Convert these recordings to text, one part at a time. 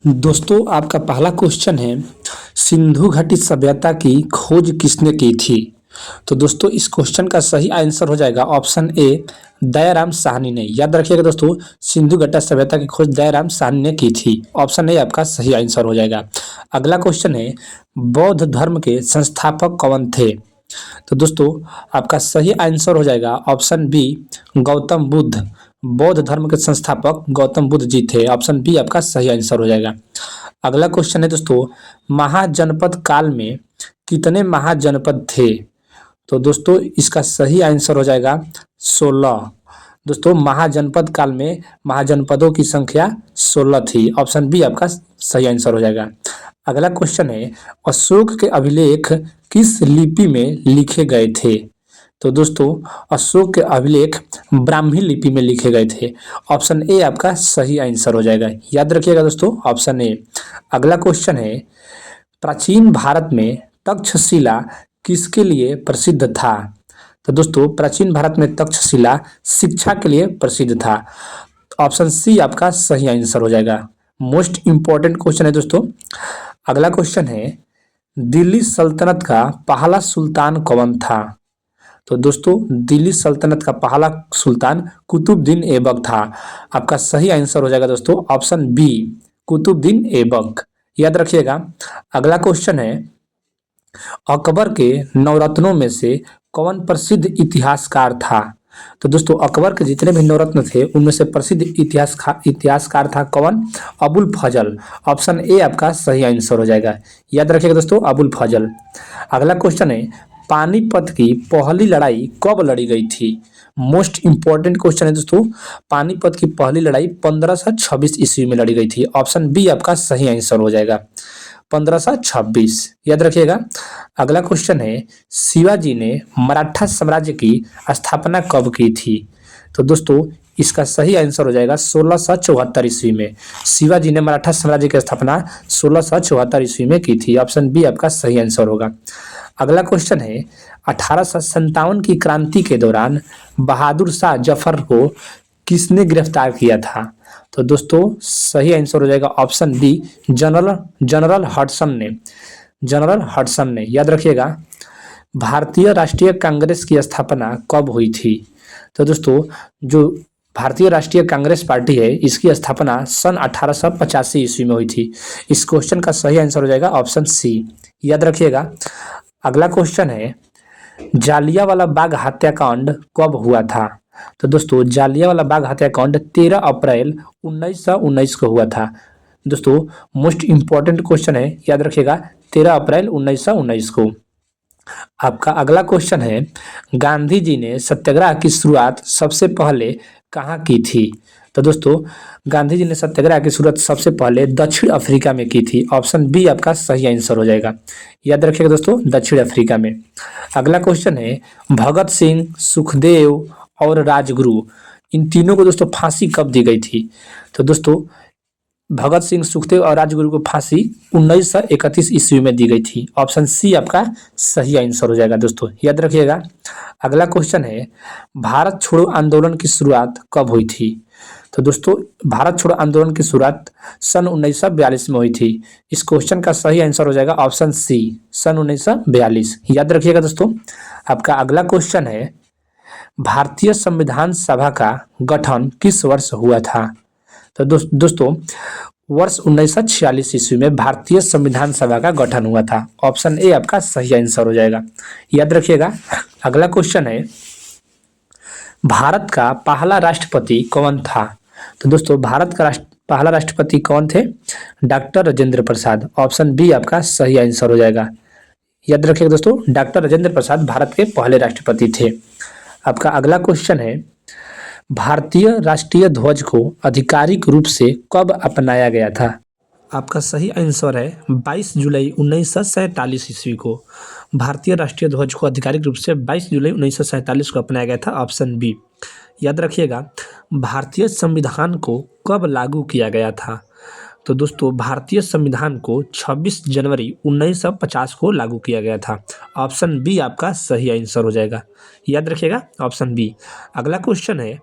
दोस्तों आपका पहला क्वेश्चन है सिंधु घाटी सभ्यता की खोज किसने की थी। तो दोस्तों इस क्वेश्चन का सही आंसर हो जाएगा ऑप्शन ए दयाराम साहनी ने। याद रखिएगा दोस्तों, सिंधु घाटी सभ्यता की खोज दयाराम साहनी ने की थी। ऑप्शन ए आपका सही आंसर हो जाएगा। अगला क्वेश्चन है बौद्ध धर्म के संस्थापक कौन थे। तो दोस्तों आपका सही आंसर हो जाएगा ऑप्शन बी गौतम बुद्ध। बौद्ध धर्म के संस्थापक गौतम बुद्ध जी थे। ऑप्शन बी आपका सही आंसर हो जाएगा। अगला क्वेश्चन है दोस्तों महाजनपद काल में कितने महाजनपद थे। तो दोस्तों इसका सही आंसर हो जाएगा 16। दोस्तों महाजनपद काल में महाजनपदों की संख्या 16 थी। ऑप्शन बी आपका सही आंसर हो जाएगा। अगला क्वेश्चन है अशोक के अभिलेख किस लिपि में लिखे गए थे। तो दोस्तों अशोक के अभिलेख ब्राह्मी लिपि में लिखे गए थे। ऑप्शन ए आपका सही आंसर हो जाएगा। याद रखिएगा दोस्तों ऑप्शन ए। अगला क्वेश्चन है प्राचीन भारत में तक्षशिला किसके लिए प्रसिद्ध था। तो दोस्तों प्राचीन भारत में तक्षशिला शिक्षा के लिए प्रसिद्ध था। ऑप्शन सी आपका सही आंसर हो जाएगा। मोस्ट इंपॉर्टेंट क्वेश्चन है दोस्तों। अगला क्वेश्चन है दिल्ली सल्तनत का पहला सुल्तान कौन था। तो दोस्तों दिल्ली सल्तनत का पहला सुल्तान कुतुबुद्दीन ऐबक था। आपका सही आंसर हो जाएगा दोस्तों ऑप्शन बी कुतुबुद्दीन ऐबक। याद रखिएगा। अगला क्वेश्चन है अकबर के नवरत्नों में से कौन प्रसिद्ध इतिहासकार था। तो दोस्तों अकबर के जितने भी नवरत्न थे उनमें से प्रसिद्ध इतिहासकार था कौन, अबुल फजल। ऑप्शन ए आपका सही आंसर हो जाएगा। याद रखिएगा दोस्तों अबुल फजल। अगला क्वेश्चन है पानीपत की पहली लड़ाई कब लड़ी गई थी। मोस्ट इंपॉर्टेंट क्वेश्चन है दोस्तों। पानीपत की पहली लड़ाई 1526 ईस्वी में लड़ी गई थी। ऑप्शन बी आपका सही आंसर हो जाएगा 1526। याद रखिएगा। अगला क्वेश्चन है शिवाजी ने मराठा साम्राज्य की स्थापना कब की थी। तो दोस्तों इसका सही आंसर हो जाएगा 1674 ईस्वी में। शिवाजी ने मराठा साम्राज्य की स्थापना 1674 ईस्वी में की थी। ऑप्शन बी आपका सही आंसर होगा। अगला क्वेश्चन है 1857 की क्रांति के दौरान बहादुर शाह जफर को किसने गिरफ्तार किया था। तो दोस्तों सही आंसर हो जाएगा ऑप्शन बी जनरल हडसन ने। जनरल हडसन ने। याद रखिएगा। भारतीय राष्ट्रीय कांग्रेस की स्थापना कब हुई थी। तो दोस्तों जो भारतीय राष्ट्रीय कांग्रेस पार्टी है इसकी स्थापना सन 1885 ईस्वी में हुई थी। इस क्वेश्चन का सही आंसर हो जाएगा ऑप्शन सी। याद रखिएगा। अगला क्वेश्चन है जालियांवाला बाग हत्याकांड कब हुआ था। तो दोस्तों जालियांवाला बाग हत्याकांड 13 अप्रैल 1919 को हुआ था। दोस्तों मोस्ट इंपॉर्टेंट क्वेश्चन है। याद रखिएगा 13 अप्रैल 1919 को। आपका अगला क्वेश्चन है गांधी जी ने सत्याग्रह की शुरुआत सबसे पहले कहाँ की थी। तो दोस्तों गांधी जी ने सत्याग्रह की शुरुआत सबसे पहले दक्षिण अफ्रीका में की थी। ऑप्शन बी आपका सही आंसर हो जाएगा। याद रखिएगा दोस्तों दक्षिण अफ्रीका में। अगला क्वेश्चन है भगत सिंह, सुखदेव और राजगुरु इन तीनों को दोस्तों फांसी कब दी गई थी। तो दोस्तों भगत सिंह, सुखदेव और राजगुरु को फांसी 1931 ईस्वी में दी गई थी। ऑप्शन सी आपका सही आंसर हो जाएगा दोस्तों। याद रखिएगा। अगला क्वेश्चन है भारत छोड़ो आंदोलन की शुरुआत कब हुई थी। तो दोस्तों भारत छोड़ो आंदोलन की शुरुआत सन 1942 में हुई थी। इस क्वेश्चन का सही आंसर हो जाएगा ऑप्शन सी सन 1942। याद रखिएगा दोस्तों। आपका अगला क्वेश्चन है भारतीय संविधान सभा का गठन किस वर्ष हुआ था। तो दोस्तों वर्ष 1946 ईस्वी में भारतीय संविधान सभा का गठन हुआ था। ऑप्शन ए आपका सही आंसर हो जाएगा। याद रखिएगा। अगला क्वेश्चन है भारत का पहला राष्ट्रपति कौन था। तो दोस्तों भारत का पहला राष्ट्रपति कौन थे, doctor Rajendra Prasad. Option B आपका सही आंसर हो जाएगा। याद रखिएगा दोस्तों डॉक्टर राजेंद्र प्रसाद भारत के पहले राष्ट्रपति थे। आपका अगला क्वेश्चन है भारतीय राष्ट्रीय ध्वज को आधिकारिक रूप से कब अपनाया गया था। आपका सही आंसर है 22 जुलाई 1947 ईस्वी को। भारतीय राष्ट्रीय ध्वज को आधिकारिक रूप से 22 जुलाई 1947 को अपनाया गया था। Option B. याद रखिएगा भारतीय संविधान को कब लागू किया गया था। तो दोस्तों भारतीय संविधान को 26 जनवरी 1950 को लागू किया गया था। ऑप्शन बी आपका सही आंसर हो जाएगा। याद रखिएगा ऑप्शन बी। अगला क्वेश्चन है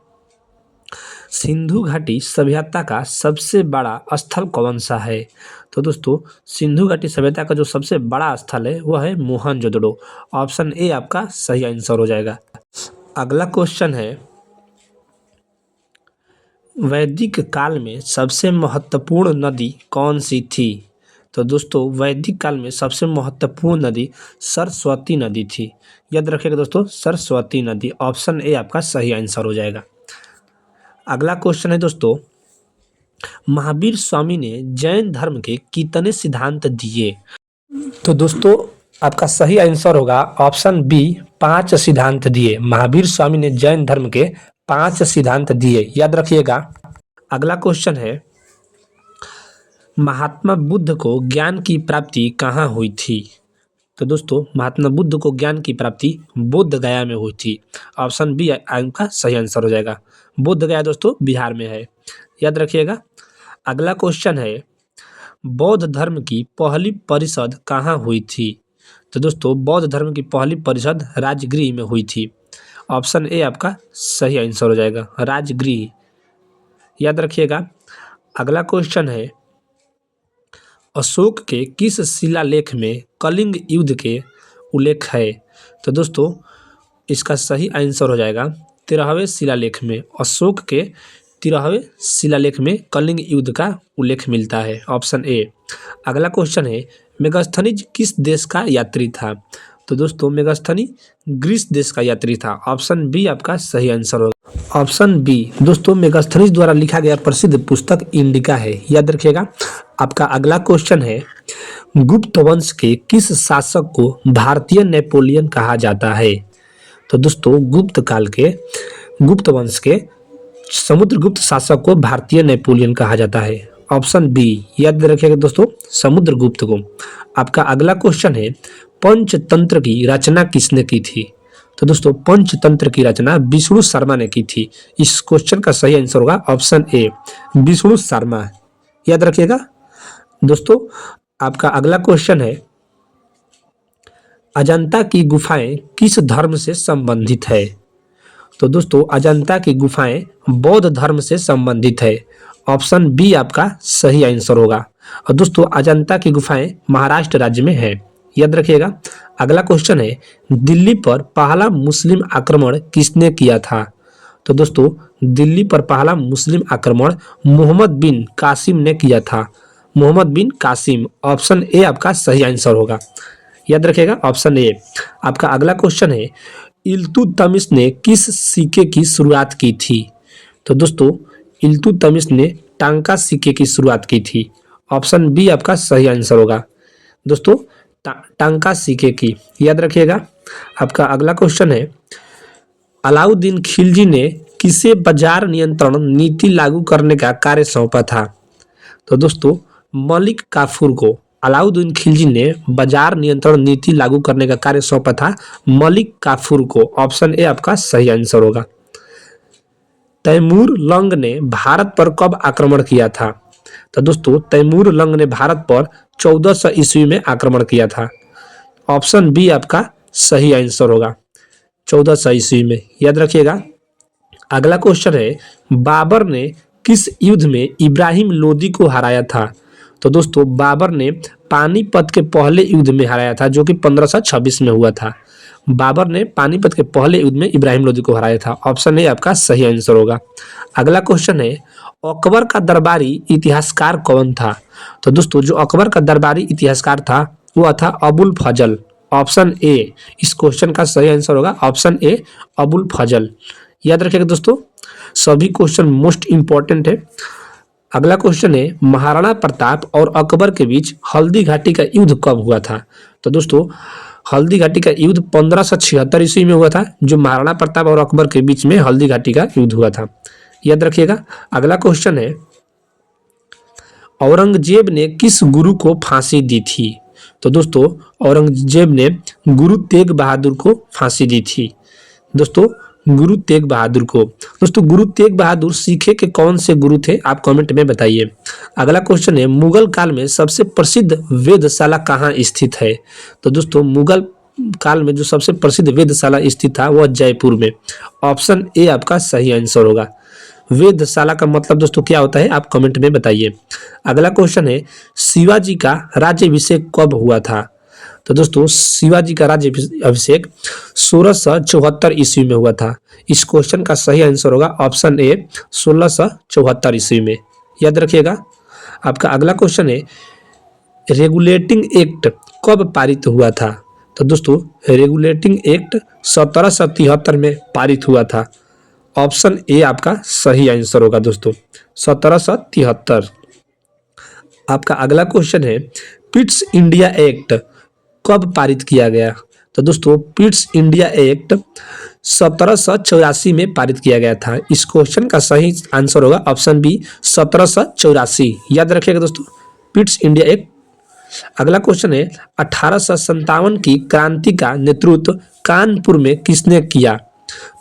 सिंधु घाटी सभ्यता का सबसे बड़ा स्थल कौन सा है? तो दोस्तों सिंधु घाटी सभ्यता का जो सबसे बड़ा स्थल है वह है मोहनजोदड़ो। ऑप्शन ए आपका सही आंसर हो जाएगा। अगला क्वेश्चन है, वैदिक काल में सबसे महत्वपूर्ण नदी कौन सी थी? तो दोस्तों वैदिक काल में सबसे महत्वपूर्ण नदी सरस्वती नदी थी। याद रखिएगा दोस्तों, सरस्वती नदी। ऑप्शन ए आपका सही आंसर हो जाएगा। अगला क्वेश्चन है दोस्तों, महावीर स्वामी ने जैन धर्म के कितने सिद्धांत दिए? तो दोस्तों आपका सही आंसर होगा ऑप्शन बी, 5 सिद्धांत दिए। महावीर स्वामी ने जैन धर्म के 5 सिद्धांत दिए, याद रखिएगा। अगला क्वेश्चन है, महात्मा बुद्ध को ज्ञान की प्राप्ति कहाँ हुई थी? तो दोस्तों महात्मा बुद्ध को ज्ञान की प्राप्ति बोध गया में हुई थी। ऑप्शन बी आपका सही आंसर हो जाएगा। बोध गया दोस्तों बिहार में है, याद रखिएगा। अगला क्वेश्चन है, बौद्ध धर्म की पहली परिषद कहाँ हुई थी? तो दोस्तों बौद्ध धर्म की पहली परिषद राजगृह में हुई थी। ऑप्शन ए आपका सही आंसर हो जाएगा, राजगृह, याद रखिएगा। अगला क्वेश्चन है, अशोक के किस शिलालेख में कलिंग युद्ध के उल्लेख है? तो दोस्तों इसका सही आंसर हो जाएगा 13वें शिलालेख में। अशोक के 13वें शिलालेख में कलिंग युद्ध का उल्लेख मिलता है। Option A. अगला क्वेश्चन है, मेगास्थनीज किस देश का यात्री था? तो दोस्तों मेगास्थनी ग्रीस देश का यात्री था। ऑप्शन बी आपका सही आंसर होगा। ऑप्शन बी दोस्तों मेगास्थनीज द्वारा लिखा गया प्रसिद्ध पुस्तक इंडिका है, याद रखिएगा। आपका अगला क्वेश्चन है, गुप्त वंश के किस शासक को भारतीय नेपोलियन कहा जाता है? तो दोस्तों गुप्त काल के गुप्त वंश के समुद्रगुप्त शासक को भारतीय नेपोलियन कहा जाता है। ऑप्शन बी, याद रखिएगा दोस्तों, समुद्रगुप्त को। आपका अगला क्वेश्चन है, पंचतंत्र की रचना किसने की थी? तो दोस्तों पंचतंत्र की रचना विष्णु शर्मा ने की थी। इस क्वेश्चन का सही आंसर होगा ऑप्शन ए, विष्णु शर्मा, याद रखिएगा। दोस्तों आपका अगला क्वेश्चन है, अजंता की गुफाएं किस धर्म से संबंधित है? तो दोस्तों अजंता की गुफाएं बौद्ध धर्म से संबंधित है। ऑप्शन बी आपका सही आंसर होगा। और दोस्तों अजंता की गुफाएं महाराष्ट्र राज्य में है, याद रखिएगा। अगला क्वेश्चन है, दिल्ली पर पहला मुस्लिम आक्रमण किसने किया था? तो दोस्तों दिल्ली पर पहला मुस्लिम आक्रमण मोहम्मद बिन कासिम ने किया था। मोहम्मद बिन कासिम। ऑप्शन ए आपका सही आंसर होगा, याद रखिएगा, ऑप्शन ए। आपका अगला क्वेश्चन है, इल्तुतमिश ने किस सिक्के की शुरुआत की थी? तो दोस्तों इल्तुतमिश ने टांका सिक्के की शुरुआत की थी। ऑप्शन बी आपका सही आंसर होगा दोस्तों, टांका सिक्के की, याद रखिएगा। आपका अगला क्वेश्चन है, अलाउद्दीन खिलजी ने किसे बाजार नियंत्रण नीति लागू करने का कार्य सौंपा था? तो दोस्तों मलिक काफूर को अलाउद्दीन खिलजी ने बाजार नियंत्रण नीति लागू करने का कार्य सौंपा था मलिक काफूर को। ऑप्शन ए आपका सही आंसर होगा। तैमूर लंग ने भारत पर कब आक्रमण किया था? तो दोस्तों तैमूर लंग ने भारत पर 1400 ईस्वी में आक्रमण किया था। ऑप्शन बी आपका सही आंसर होगा, 1400 ईस्वी में, याद रखिएगा। अगला क्वेश्चन है, बाबर ने किस युद्ध में इब्राहिम लोदी को हराया था? तो दोस्तों बाबर ने पानीपत के पहले युद्ध में हराया था, जो कि 1526 में हुआ था। बाबर ने पानीपत के पहले युद्ध में इब्राहिम लोदी को हराया था। ऑप्शन ए आपका सही आंसर होगा। अगला क्वेश्चन है, अकबर का दरबारी इतिहासकार कौन था? तो दोस्तों जो अकबर का दरबारी इतिहासकार था वह था अबुल फजल। ऑप्शन ए इस क्वेश्चन का सही आंसर होगा, ऑप्शन ए अबुल फजल, याद रखिएगा दोस्तों। सभी क्वेश्चन मोस्ट इंपॉर्टेंट है। अगला क्वेश्चन है, महाराणा प्रताप और अकबर के बीच हल्दी घाटी का युद्ध कब हुआ था? तो दोस्तों हल्दी घाटी का युद्ध 1576 ईस्वी में हुआ था, जो महाराणा प्रताप और अकबर के बीच में हल्दी घाटी का युद्ध हुआ था, याद रखिएगा। अगला क्वेश्चन है, औरंगजेब ने किस गुरु को फांसी दी थी? तो दोस्तों औरंगजेब ने गुरु तेग बहादुर को फांसी दी थी। दोस्तों गुरु तेग बहादुर को। दोस्तों गुरु तेग बहादुर सीखे के कौन से गुरु थे, आप कमेंट में बताइए। अगला क्वेश्चन है, मुगल काल में सबसे प्रसिद्ध वेधशाला कहाँ स्थित है? तो दोस्तों मुगल काल में जो सबसे प्रसिद्ध वेधशाला स्थित था वह जयपुर में। ऑप्शन ए आपका सही आंसर होगा। वेधशाला का मतलब दोस्तों क्या होता है, आप कमेंट में बताइए। अगला क्वेश्चन है, शिवाजी का राज्याभिषेक कब हुआ था? तो दोस्तों शिवाजी का राज्य अभिषेक 1674 ईस्वी में हुआ था। इस क्वेश्चन का सही आंसर होगा ऑप्शन ए 1674 ईस्वी में, याद रखिएगा। आपका अगला क्वेश्चन है, रेगुलेटिंग एक्ट कब पारित हुआ था? तो दोस्तों रेगुलेटिंग एक्ट 1773 में पारित हुआ था। ऑप्शन ए आपका सही आंसर होगा दोस्तों, 1773। आपका अगला क्वेश्चन है, पिट्स इंडिया एक्ट कब पारित किया गया? तो दोस्तों पिट्स इंडिया एक्ट 1784 में पारित किया गया था। इस क्वेश्चन का सही आंसर होगा ऑप्शन बी 1784, याद रखिएगा दोस्तों, पिट्स इंडिया एक्ट। अगला क्वेश्चन है, 1857 की क्रांति का नेतृत्व कानपुर में किसने किया?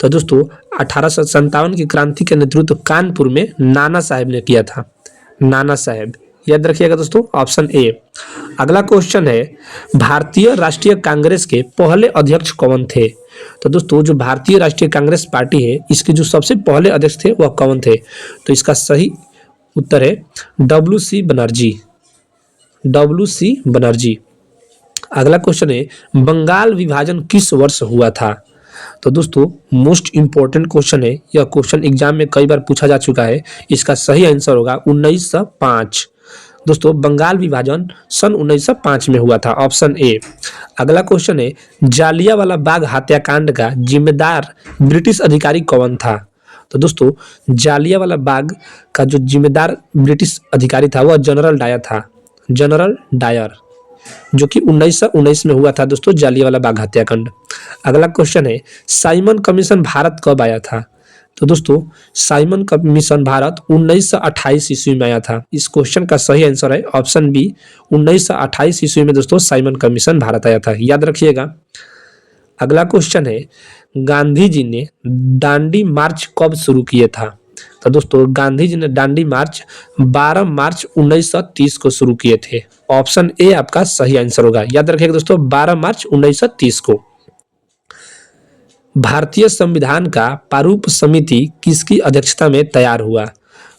तो दोस्तों 1857 की क्रांति का नेतृत्व कानपुर में नाना साहेब ने किया था, नाना साहेब, याद रखिएगा दोस्तों, ऑप्शन ए। अगला क्वेश्चन है, भारतीय राष्ट्रीय कांग्रेस के पहले अध्यक्ष कौन थे? तो दोस्तों जो भारतीय राष्ट्रीय कांग्रेस पार्टी है, इसके जो सबसे पहले अध्यक्ष थे वह कौन थे? तो इसका सही उत्तर है WC बनर्जी, WC बनर्जी। अगला क्वेश्चन है, बंगाल विभाजन किस वर्ष हुआ था? तो दोस्तों मोस्ट इंपॉर्टेंट क्वेश्चन है, यह क्वेश्चन एग्जाम में कई बार पूछा जा चुका है। इसका सही आंसर होगा 1905। दोस्तों बंगाल विभाजन सन 1905 में हुआ था, ऑप्शन ए। अगला क्वेश्चन है, जालियांवाला बाग हत्याकांड का जिम्मेदार ब्रिटिश अधिकारी कौन था? तो दोस्तों जालियांवाला बाग का जो जिम्मेदार ब्रिटिश अधिकारी था वह जनरल डायर था, जनरल डायर, जो कि 1919 में हुआ था दोस्तों जालियांवाला बाग हत्याकांड। अगला क्वेश्चन है, साइमन कमीशन भारत कब आया था? तो दोस्तों साइमन कमीशन भारत 1928 ईस्वी में आया था। इस क्वेश्चन का सही आंसर है ऑप्शन बी 1928 ईस्वी में दोस्तों साइमन कमीशन भारत आया था, याद रखिएगा। अगला क्वेश्चन है, गांधी जी ने दांडी मार्च कब शुरू किया था? तो दोस्तों गांधी जी ने दांडी मार्च 12 मार्च 1930 को शुरू किए थे। ऑप्शन ए आपका सही आंसर होगा, याद रखिएगा दोस्तों 12 मार्च 1930 को। भारतीय संविधान का प्रारूप समिति किसकी अध्यक्षता में तैयार हुआ?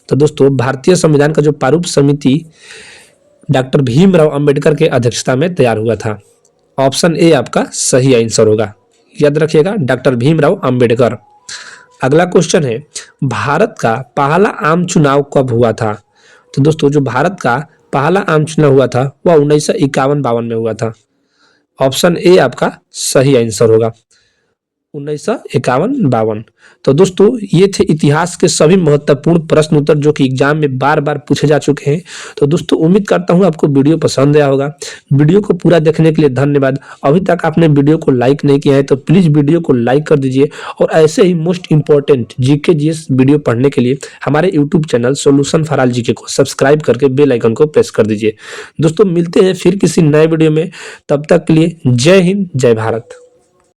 तो दोस्तों भारतीय संविधान का जो प्रारूप समिति डॉक्टर भीमराव अंबेडकर के अध्यक्षता में तैयार हुआ था। ऑप्शन ए आपका सही आंसर होगा, याद रखिएगा डॉक्टर भीमराव अंबेडकर। अगला क्वेश्चन है, भारत का पहला आम चुनाव कब हुआ था? तो दोस्तों जो भारत का पहला आम चुनाव हुआ था वह 1951-52 में हुआ था। ऑप्शन ए आपका सही आंसर होगा, 1951-52। तो दोस्तों ये थे इतिहास के सभी महत्वपूर्ण प्रश्न उत्तर जो कि एग्जाम में बार बार पूछे जा चुके हैं। तो दोस्तों उम्मीद करता हूं आपको वीडियो पसंद आया होगा। वीडियो को पूरा देखने के लिए धन्यवाद। अभी तक आपने वीडियो को लाइक नहीं किया है तो प्लीज वीडियो को लाइक कर दीजिए, और ऐसे ही most important GK GS video पढ़ने के लिए हमारे YouTube channel solution for all GK को सब्सक्राइब करके बेल आइकन को प्रेस कर दीजिए। दोस्तों मिलते हैं फिर किसी नए वीडियो में, तब तक के लिए जय हिंद जय भारत।